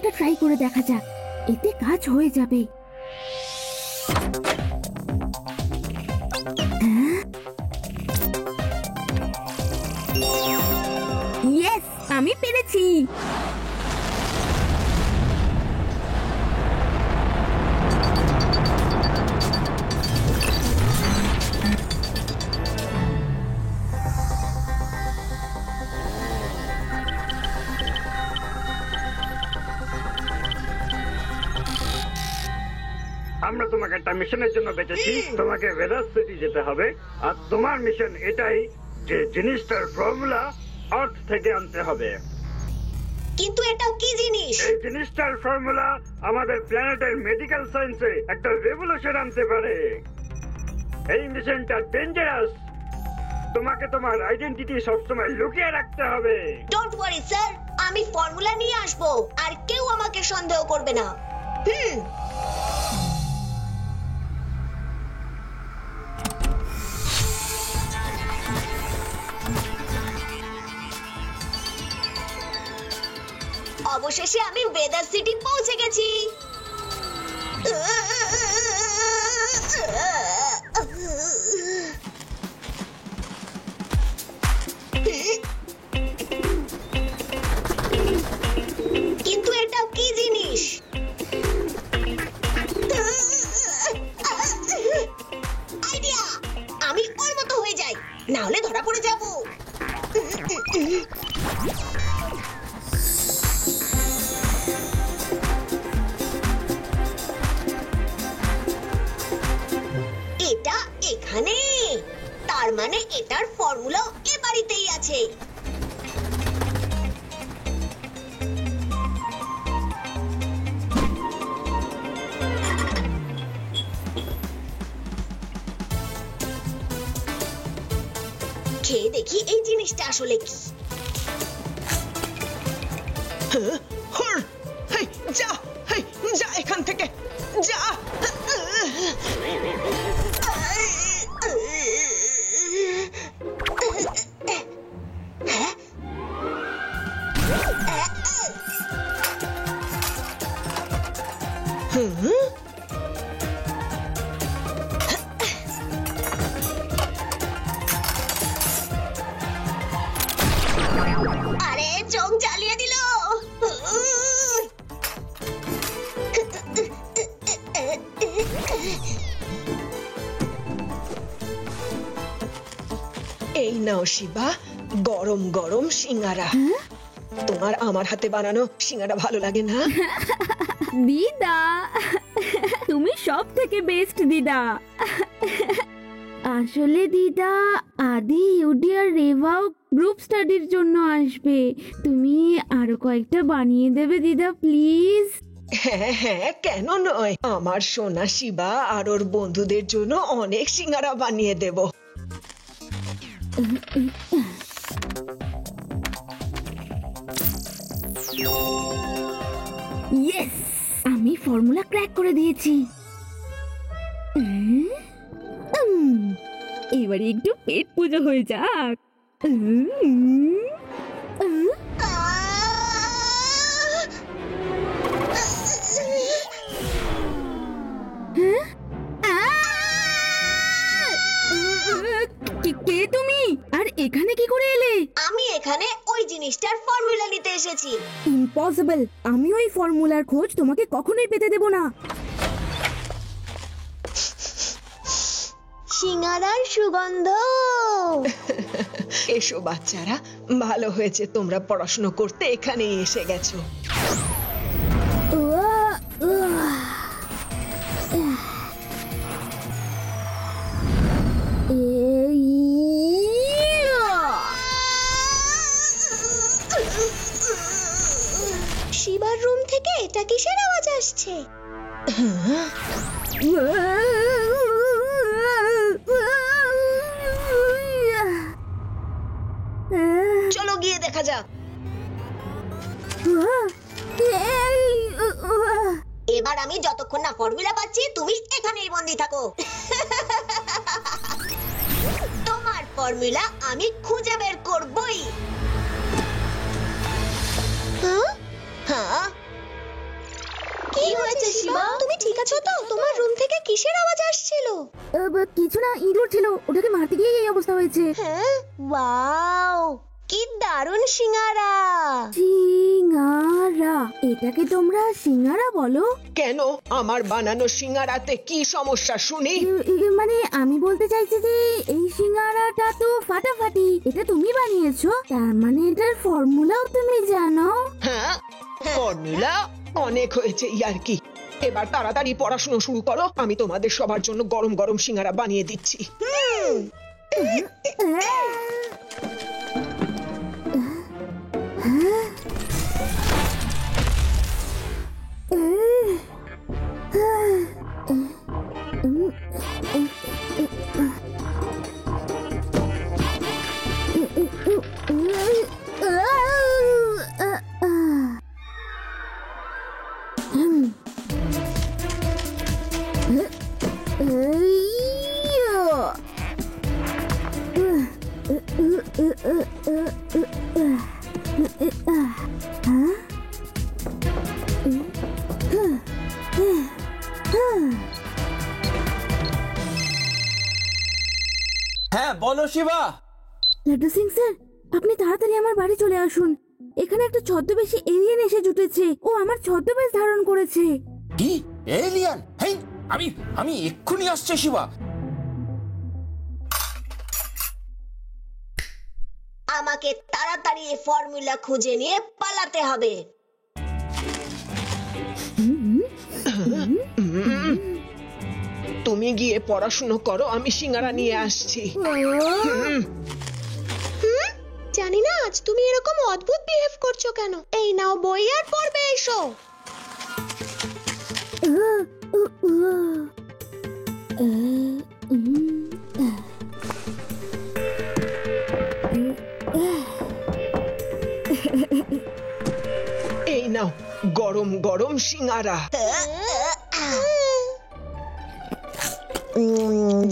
ফর্মুলাটা ট্রাই করে দেখা যাক, এতে কাজ হয়ে যাবে। ইয়েস, আমি পেরেছি। আমরা তোমাকে একটা মিশনের জন্য বেঁচেছি, তোমাকে ভেদাস সিটি যেতে হবে। আর তোমার মিশন এটাই যে জিনিসটার ফর্মুলা আর্থ থেকে আনতে হবে। কিন্তু এটা কি জিনিস? এই জিনিসটার ফর্মুলা আমাদের প্ল্যানেটের মেডিকেল সায়েন্সে একটা রেভলিউশন আনতে পারে। এই মিশনটা ডেঞ্জারাস, তোমাকে তোমার আইডেন্টিটি সবসময় লুকিয়ে রাখতে হবে। ডোন্ট ওয়ারি স্যার, আমি ফর্মুলা নিয়ে আসবো আর কেউ আমাকে সন্দেহ করবে না। অবশেষে আমি ওয়েদার সিটি পৌঁছে গেছি। কিন্তু এটা কি জিনিস? আইডিয়া! আমি ওর মতো হয়ে যাই, না হলে ধরা পড়ে যাব। এটা এখানে, তার মানে এটার ফর্মুলা এ বাড়িতেই আছে। খেয়ে দেখি এই জিনিসটা আসলে কি। যা, যা এখান থেকে, যা। আরে চোখ জ্বালিয়ে দিল। এই নাও শিবা, গরম গরম সিঙ্গারা। তোমার আমার হাতে বানানো সিঙ্গারা ভালো লাগে না? দিদা, তুমি সব থেকে বেস্ট দিদা। আসলে দিদা, আদি, ইউডি আর রেভাও গ্রুপ স্টাডির জন্য আসবে। তুমি আরো কয়েকটা বানিয়ে দেবে দিদা, প্লিজ। হ্যাঁ হ্যাঁ, কেন নয়। আমার সোনা শিবা আর ওর বন্ধুদের জন্য অনেক সিঙ্গারা বানিয়ে দেব। ইয়েস, আমি ফর্মুলা ক্র্যাক করে দিয়েছি। এবারে একটু পেট পুজো হয়ে যাক। কে তুমি, আর এখানে কি করে এলে? আমি এখানে ওই জিনিসটার ফর্মুলা নিতে এসেছি। ইম্পসিবল, আমি ওই ফর্মুলার খোঁজ তোমাকে কখনোই পেতে দেব না। সিঙ্গারার সুগন্ধ। এসো বাচ্চারা, ভালো হয়েছে তোমরা পড়াশোনা করতে এখানেই এসে গেছো। শিবার রুম থেকে এটা কিসের আওয়াজ আসছে? চলো গিয়ে দেখা যাক। এবার আমি যতক্ষণ না ফর্মুলা পাচ্ছি তুমি এখানেই বন্দি থাকো। তোমার ফর্মুলা আমি খুঁজে বের করবই। হ্যাঁ, কি হয়েছে শিবা? তুমি ঠিক আছো তো? তোমার রুম থেকে কিসের আওয়াজ আসছিল? কিছু না, ইঁদুর ছিল, ওটাকে মারতে গিয়ে এই অবস্থা হয়েছে। হ্যাঁ, ওয়াও, কি দারুণ সিঙ্গারা! সিঙ্গারা? এটাকে তোমরা সিঙ্গারা বলো? কেন আমার বানানো সিঙ্গারাতে কি সমস্যা শুনি? মানে আমি বলতে চাইছি যে এই সিঙ্গারাটা তো ফাটাফাটি, এটা তুমি বানিয়েছো, তার মানে এটার ফর্মুলাও তুমি জানো? হ্যাঁ, ফর্মুলা অনেক হয়েছে ইয়ার্কি। এবার তাড়াতাড়ি পড়াশোনা শুরু করো, আমি তোমাদের সবার জন্য গরম গরম সিঙ্গারা বানিয়ে দিচ্ছি। হ্যাঁ বলো শিবা। লাড্ডু সিং স্যার, আপনি তাড়াতাড়ি আমার বাড়ি চলে আসুন। এখানে একটা ছদ্মবেশী এলিয়েন এসে জুটেছে, ও আমার ছদ্মবেশ ধারণ করেছে। কি এলিয়ান? হেই, আমি আমি এক্ষুনি আসছি শিবা। আমাকে তাড়াতাড়ি এই ফর্মুলা খুঁজে নিয়ে পালাতে হবে। তুমি গিয়ে পড়াশুনো করো, আমি সিঙ্গারা নিয়ে আসছি। জানি না আজ তুমি এরকম অদ্ভুত বিহেভ করছো কেন। এই নাও বই আর পড়বে এসো। এই নাও গরম গরম সিঙ্গারা।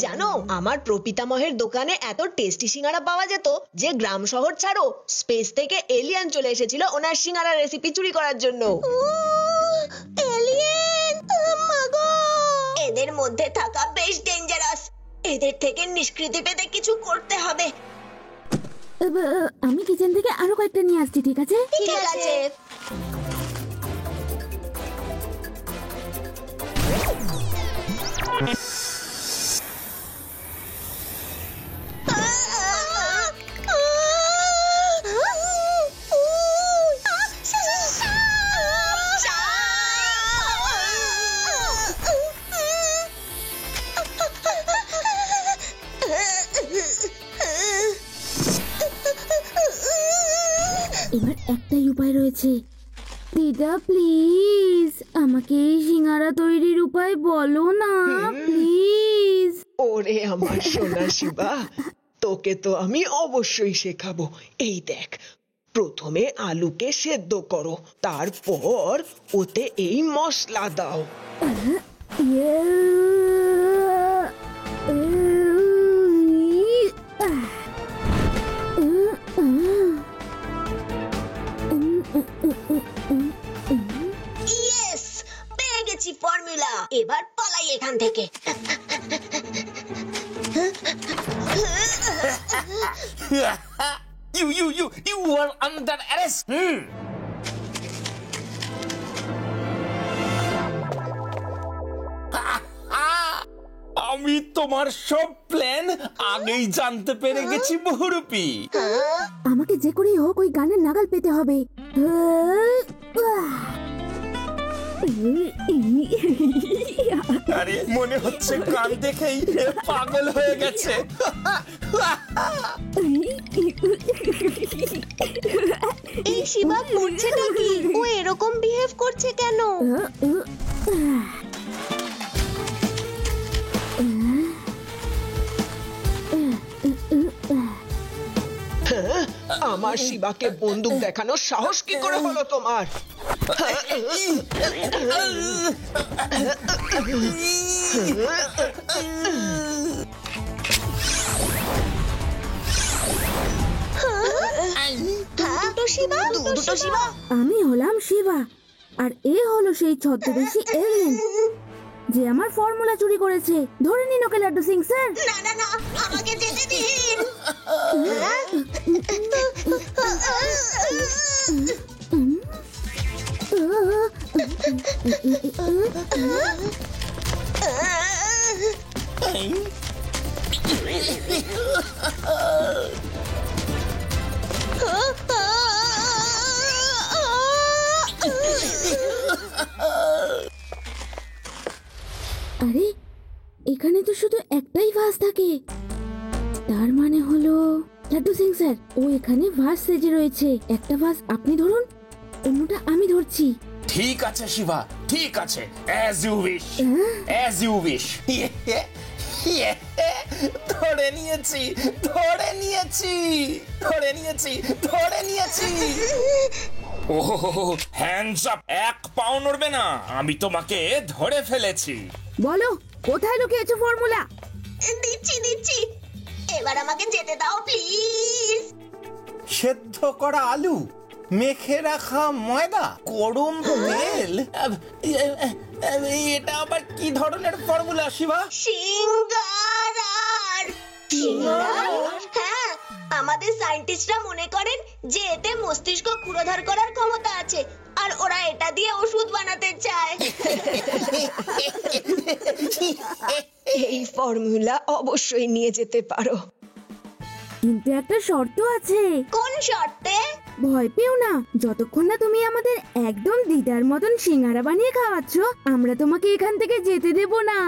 জানো, আমার প্রপিতামহের দোকানে এত টেস্টি সিঙ্গারা পাওয়া যেত যে গ্রাম শহর ছাড়ো স্পেস থেকে এলিয়ান চলে এসেছিল ওনার সিঙ্গারা রেসিপি চুরি করার জন্য। এলিয়েন! মাগো! এদের মধ্যে থাকা বেশ ডেঞ্জারাস। এদের থেকে নিষ্কৃতি পেতে কিছু করতে হবে। আমি কিচেন থেকে আরো কয়েকটা নিয়ে আসছি, ঠিক আছে? ঠিক আছে। এবার একটাই উপায় রয়েছে। দিদা প্লিজ আমাকে এই সিঙ্গারা তৈরির উপায় বলো না, প্লিজ। ওরে আমার সোনা শিবা, তোকে তো আমি অবশ্যই শেখাবো। এই দেখ, প্রথমে আলুকে সেদ্ধ করো, তারপর ওতে এই মশলা দাও। ইয়েস, পেয়ে গেছি ফর্মুলা। এবার পালাই এখান থেকে। You are under arrest. আমি তোমার সব প্ল্যান আগেই জানতে পেরে গেছি বহুরূপী। আমাকে যে করেই হোক ওই গানের নাগাল পেতে হবে। আরে মনে হচ্ছে গান দেখেই এ পাগল হয়ে গেছে। এই শিবা করছেটা কি? ও এরকম বিহেভ করছে কেন? আমার শিবাকে বন্দুক দেখানোর সাহস কি করে হলো তোমার? দুটো শিবা? আমি হলাম শিবা, আর এ হলো সেই ছদ্মবেশী এলিয়েন যে আমার ফর্মুলা চুরি করেছে। ধরে নিন ওকে লাড্ডু সিং স্যার। না না না, আমাকে যেতে দিন। আরে এখানে তো শুধু একটাই ভাস থাকে, তার মানে হলো লাড্ডু সিং স্যার ও এখানে ভাস সেজে রয়েছে। একটা ভাস আপনি ধরুন, অন্যটা আমি ধরছি। ঠিক আছে শিবা, ঠিক আছে, as you wish, as you wish. ধরে নিয়েছি, ধরে নিয়েছি, ধরে নিয়েছি, ধরে নিয়েছি। ওহো, হ্যান্ডস আপ, 1 পাও নড়বে না, আমি তোমাকে ধরে ফেলেছি। বলো কোথায় লুকিয়েছো ফর্মুলা? দিচ্ছি দিচ্ছি, এবার আমাকে যেতে দাও প্লিজ। সেদ্ধ করা আলু, মেখে রাখা ময়দা, গরম তেল, এটা আবার কি ধরনের ফর্মুলা শিবা? সিঙ্গারার। হ্যাঁ, আমাদের সায়েন্টিস্টরা মনে করেন যে এতে মস্তিষ্ক ক্ষুরোধার করার ক্ষমতা আছে, আর ওরা এটা দিয়ে ওষুধ বানাতে চায়। এই ফর্মুলা অবশ্যই নিয়ে যেতে পারো। কিন্তু একটা শর্ত আছে। কোন শর্তে? ভয় পেও না, যতক্ষণ না তুমি আমাদের একদম দিদার মতন সিঙ্গারা বানিয়ে খাওয়াচ্ছ, আমরা তোমাকে এখান থেকে যেতে দেব না।